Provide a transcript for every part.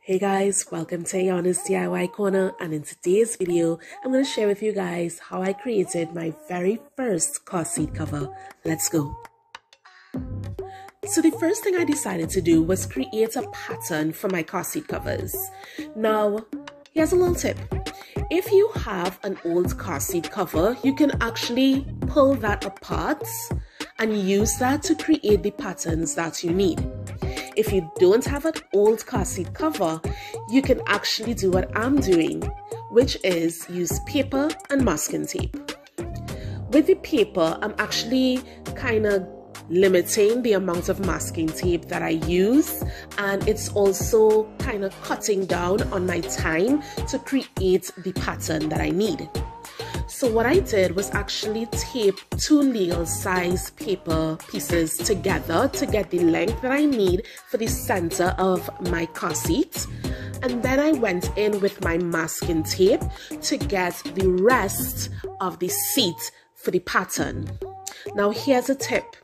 Hey guys, welcome to Ayana's DIY Corner, and in today's video, I'm going to share with you guys how I created my very first car seat cover. Let's go. So the first thing I decided to do was create a pattern for my car seat covers. Now, here's a little tip. If you have an old car seat cover, you can actually pull that apart and use that to create the patterns that you need. If you don't have an old car seat cover, you can actually do what I'm doing, which is use paper and masking tape. With the paper, I'm actually kind of limiting the amount of masking tape that I use, and it's also kind of cutting down on my time to create the pattern that I need. So what I did was actually tape two legal size paper pieces together to get the length that I need for the center of my car seat. And then I went in with my masking tape to get the rest of the seat for the pattern. Now here's a tip.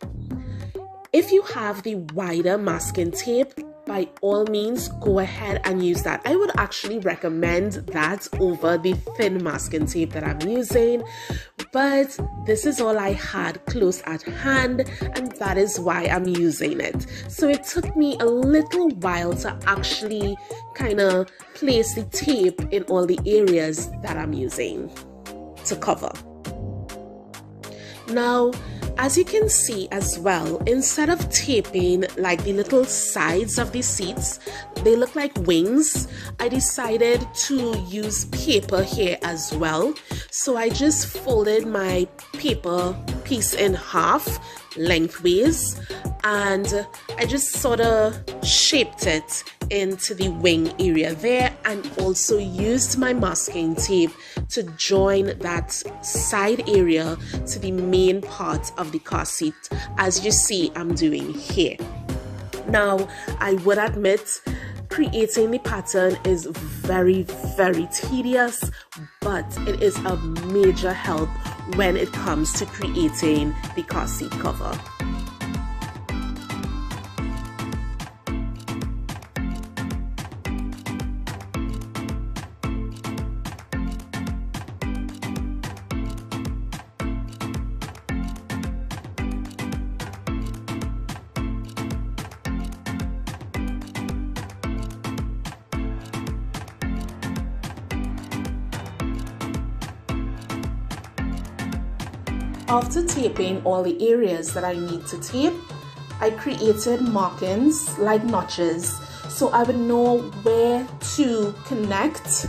If you have the wider masking tape, by all means, go ahead and use that. I would actually recommend that over the thin masking tape that I'm using, but this is all I had close at hand, and that is why I'm using it. So it took me a little while to actually kind of place the tape in all the areas that I'm using to cover. Now, as you can see as well, instead of taping like the little sides of the seats, they look like wings, I decided to use paper here as well. So I just folded my paper piece in half lengthways, and I just sort of shaped it into the wing area there, and also used my masking tape to join that side area to the main part of the car seat, as you see I'm doing here. Now, I would admit creating the pattern is very tedious, but it is a major help when it comes to creating the car seat cover. After taping all the areas that I need to tape, I created markings like notches, so I would know where to connect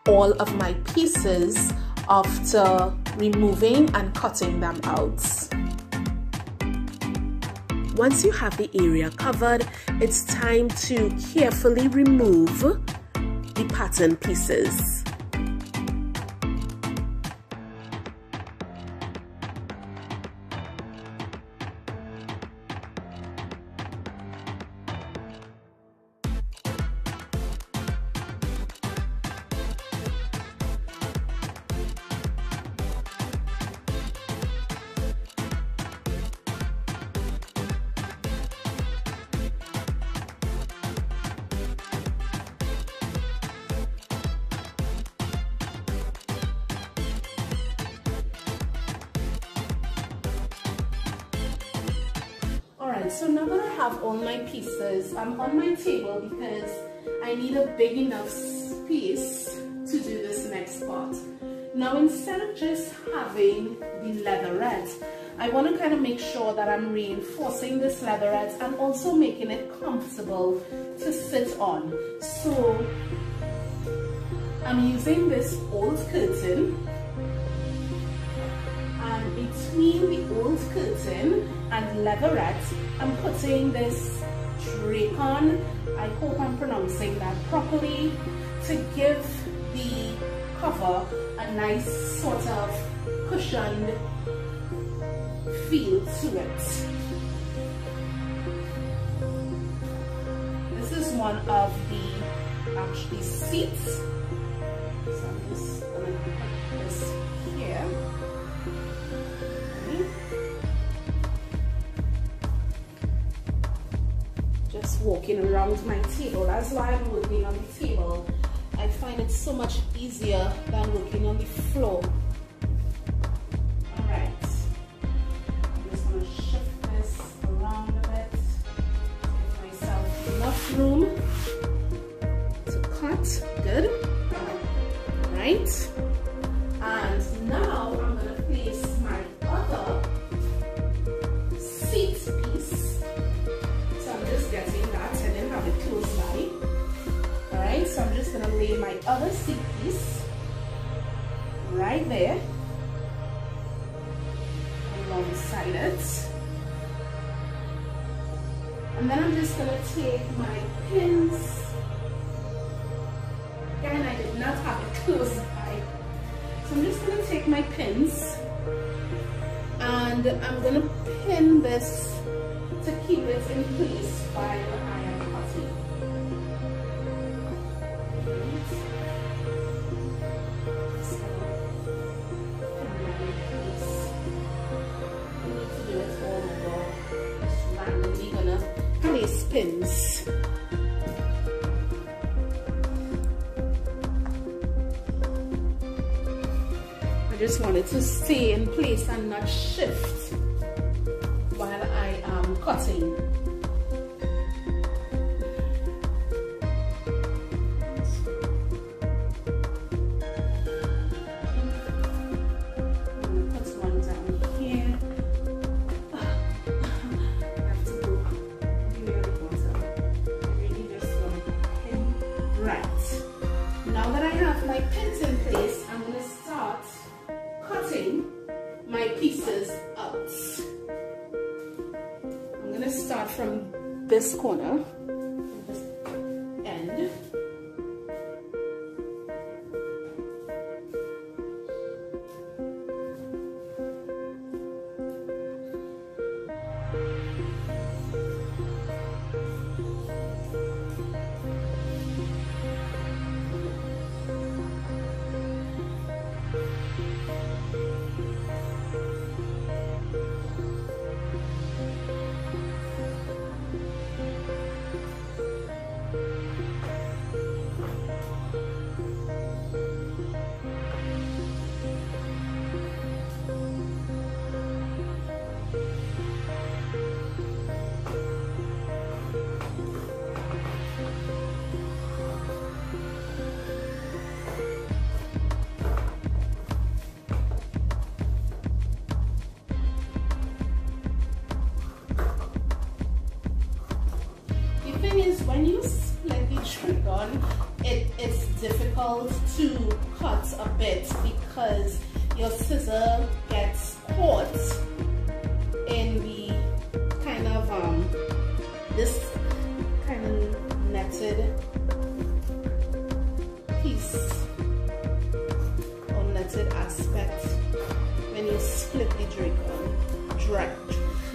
all of my pieces after removing and cutting them out. Once you have the area covered, it's time to carefully remove the pattern pieces. Alright, so now that I have all my pieces, I'm on my table because I need a big enough space to do this next part. Now, instead of just having the leatherette, I want to kind of make sure that I'm reinforcing this leatherette and also making it comfortable to sit on. So I'm using this old curtain, and between the old curtain and leatherette, I'm putting this drapon, I hope I'm pronouncing that properly, to give the cover a nice sort of cushioned feel to it. This is one of the actually seats, so I'm just going to put this here. just walking around my table. That's why I'm working on the table. I find it so much easier than working on the floor. Alright, I'm just going to shift this around a bit, give myself enough room to cut. Good. Right. And now I'm going to place my other seat piece. So I'm just getting that and then have it close by. Alright, so I'm just going to lay my other seat piece right there alongside it. And then I'm just going to take my pins. Again, I did not have it close by. So I'm just going to take my pins and I'm going to pin this to keep it in place while I am cutting. Just going to pin that in place. You need to do it all over. Just randomly going to place pins. I just want it to stay in place and not shift while I am cutting. Put one down here. I have to go near the bottom. I really just want to pin. Right. Now that I have my pins in place, I'm going to start cutting my pieces out. I'm going to start from this corner, this end. Is when you split the trigon, it's difficult to cut a bit because your scissor gets caught in the kind of this kind of netted piece or netted aspect when you split the trigon.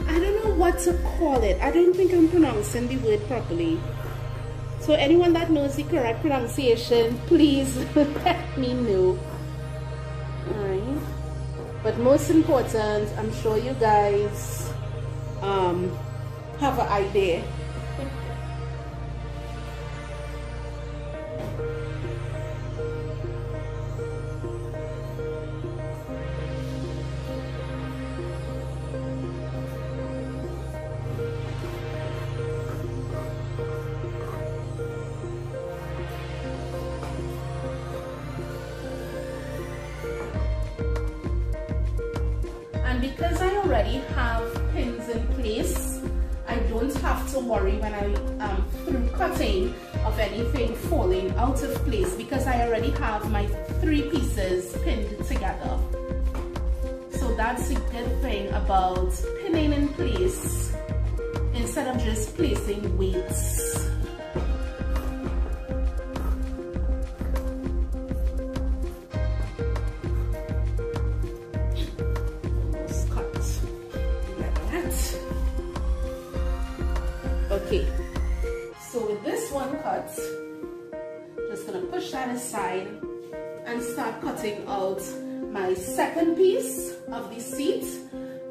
I don't know what to call it. I don't think I'm pronouncing the word properly. So anyone that knows the correct pronunciation, please let me know. Alright. But most important, I'm sure you guys have an idea. Because I already have pins in place, I don't have to worry when I am through cutting of anything falling out of place because I already have my 3 pieces pinned together. So that's a good thing about pinning in place instead of just placing weights. Okay, so with this one cut, just gonna push that aside and start cutting out my second piece of the seat.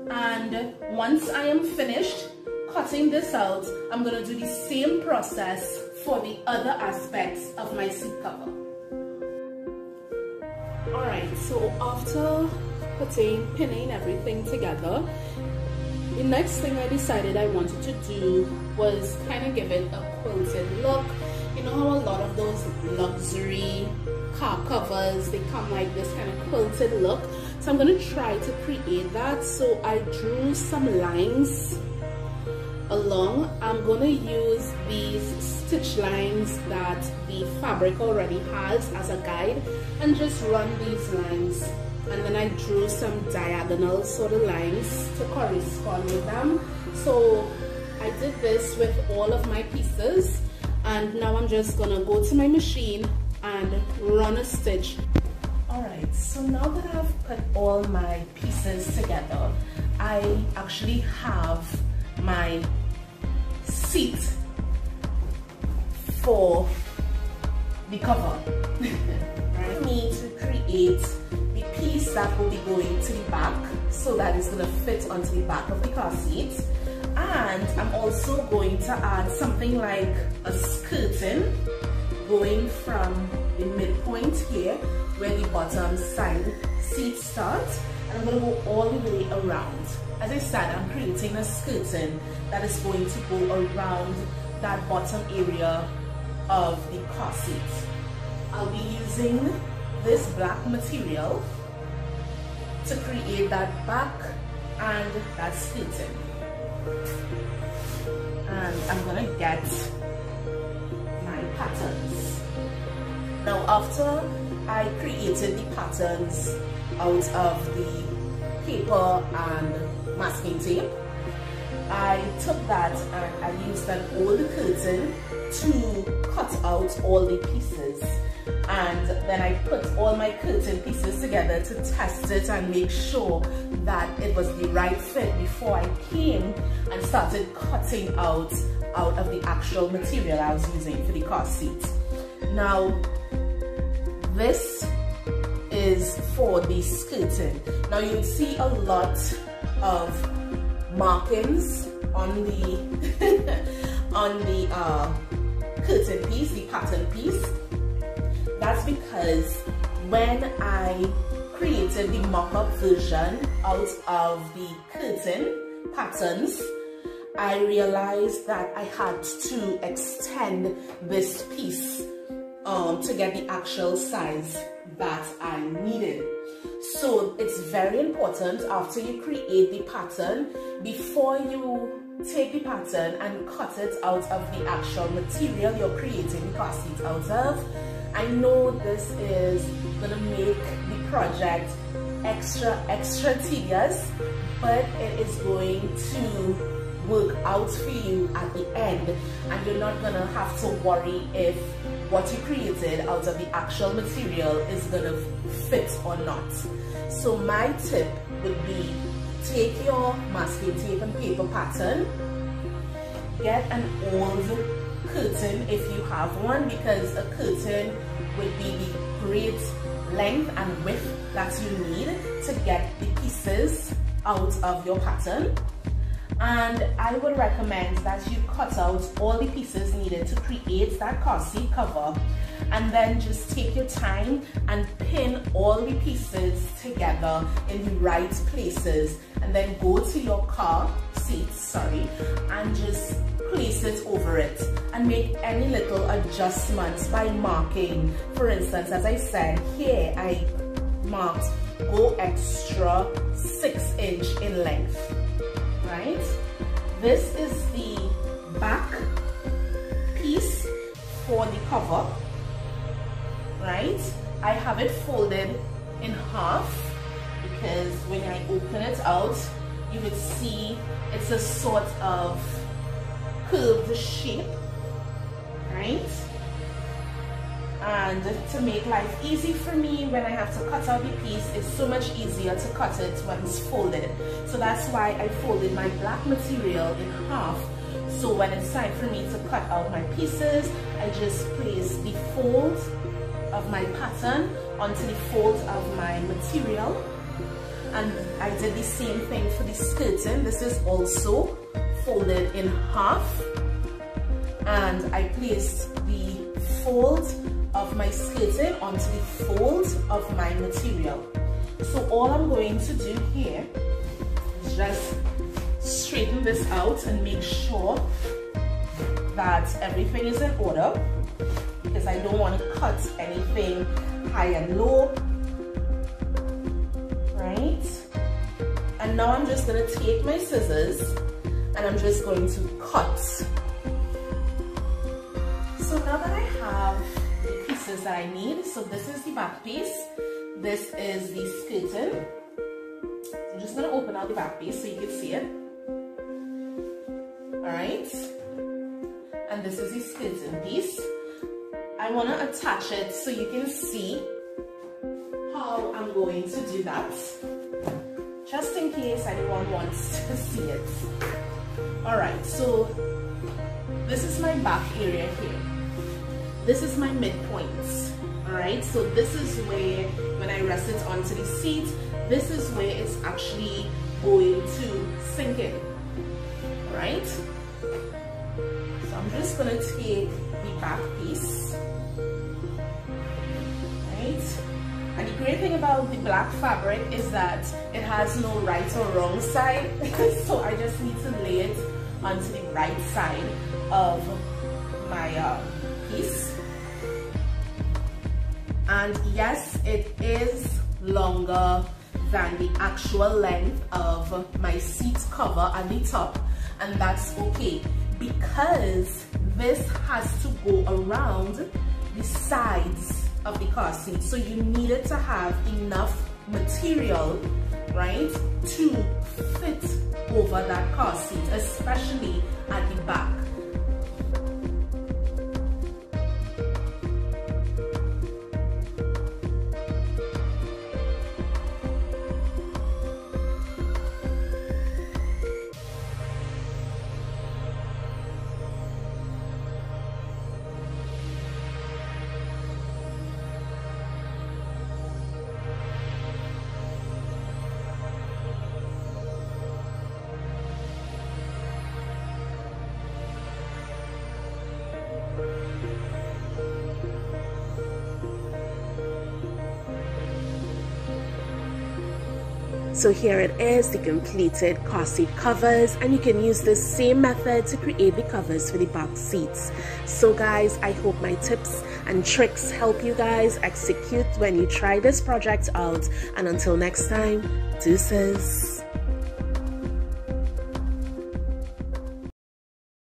And once I am finished cutting this out, I'm going to do the same process for the other aspects of my seat cover. Alright, so after pinning everything together, the next thing I decided I wanted to do was kind of give it a quilted look. You know how a lot of those luxury car covers, they come like this kind of quilted look? So I'm going to try to create that. So I drew some lines along. I'm going to use these stitch lines that the fabric already has as a guide and just run these lines. And then I drew some diagonal sort of lines to correspond with them. So I did this with all of my pieces, and now I'm just gonna go to my machine and run a stitch. Alright, so now that I've put all my pieces together, I actually have my seat for the cover. Right? For me to create the piece that will be going to the back, so that it's going to fit onto the back of the car seat. And I'm also going to add something like a skirting going from the midpoint here where the bottom side seat starts, and I'm going to go all the way around. As I said, I'm creating a skirting that is going to go around that bottom area of the car seat. I'll be using this black material to create that back and that skirting. And I'm gonna get my patterns. Now after I created the patterns out of the paper and masking tape, I took that and I used an old curtain to cut out all the pieces, and then I put all my curtain pieces together to test it and make sure that it was the right fit before I came and started cutting out of the actual material I was using for the car seat. Now this is for the skirting. Now you'll see a lot of markings on the on the curtain piece, the pattern piece. That's because when I created the mock-up version out of the curtain patterns, I realized that I had to extend this piece to get the actual size that I needed. So it's very important after you create the pattern, before you take the pattern and cut it out of the actual material you're creating the car seat out of. I know this is gonna make the project extra tedious, but it is going to work out for you at the end, and you're not gonna have to worry if what you created out of the actual material is gonna fit or not. So my tip would be, take your masking tape and paper pattern, get an old curtain if you have one, because a curtain would be the great length and width that you need to get the pieces out of your pattern. And I would recommend that you cut out all the pieces needed to create that car seat cover, and then just take your time and pin all the pieces together in the right places, and then go to your car seat, and just place it over it and make any little adjustments by marking. For instance, as I said here, I marked go extra 6 inch in length. Right? This is the back piece for the cover. Right? I have it folded in half because when I open it out, you would see it's a sort of curved shape, right? And to make life easy for me, when I have to cut out the piece, it's so much easier to cut it when it's folded. So that's why I folded my black material in half. So when it's time for me to cut out my pieces, I just place the fold of my pattern onto the fold of my material. And I did the same thing for the skirting. This is also folded in half, and I placed the fold of my skirting onto the fold of my material. So all I'm going to do here is just straighten this out and make sure that everything is in order, because I don't want to cut anything high and low, right? And now I'm just going to take my scissors and I'm just going to cut. So now that I have the pieces that I need, so this is the back piece, this is the skirting. I'm just going to open out the back piece so you can see it. Alright, and this is the skirting piece. I want to attach it so you can see how I'm going to do that, just in case anyone wants to see it. Alright, so this is my back area here. This is my midpoint. Alright, so this is where, when I rest it onto the seat, this is where it's actually going to sink in. Alright, so I'm just going to take the back piece. Right, and the great thing about the black fabric is that it has no right or wrong side. So I just need to lay it onto the right side of my piece. And yes, it is longer than the actual length of my seat cover at the top, and that's okay, because this has to go around the sides of the car seat. So you needed to have enough material, right, to fit over that car seat, especially at the back. So here it is, the completed car seat covers, and you can use the same method to create the covers for the back seats. So guys, I hope my tips and tricks help you guys execute when you try this project out, and until next time, deuces.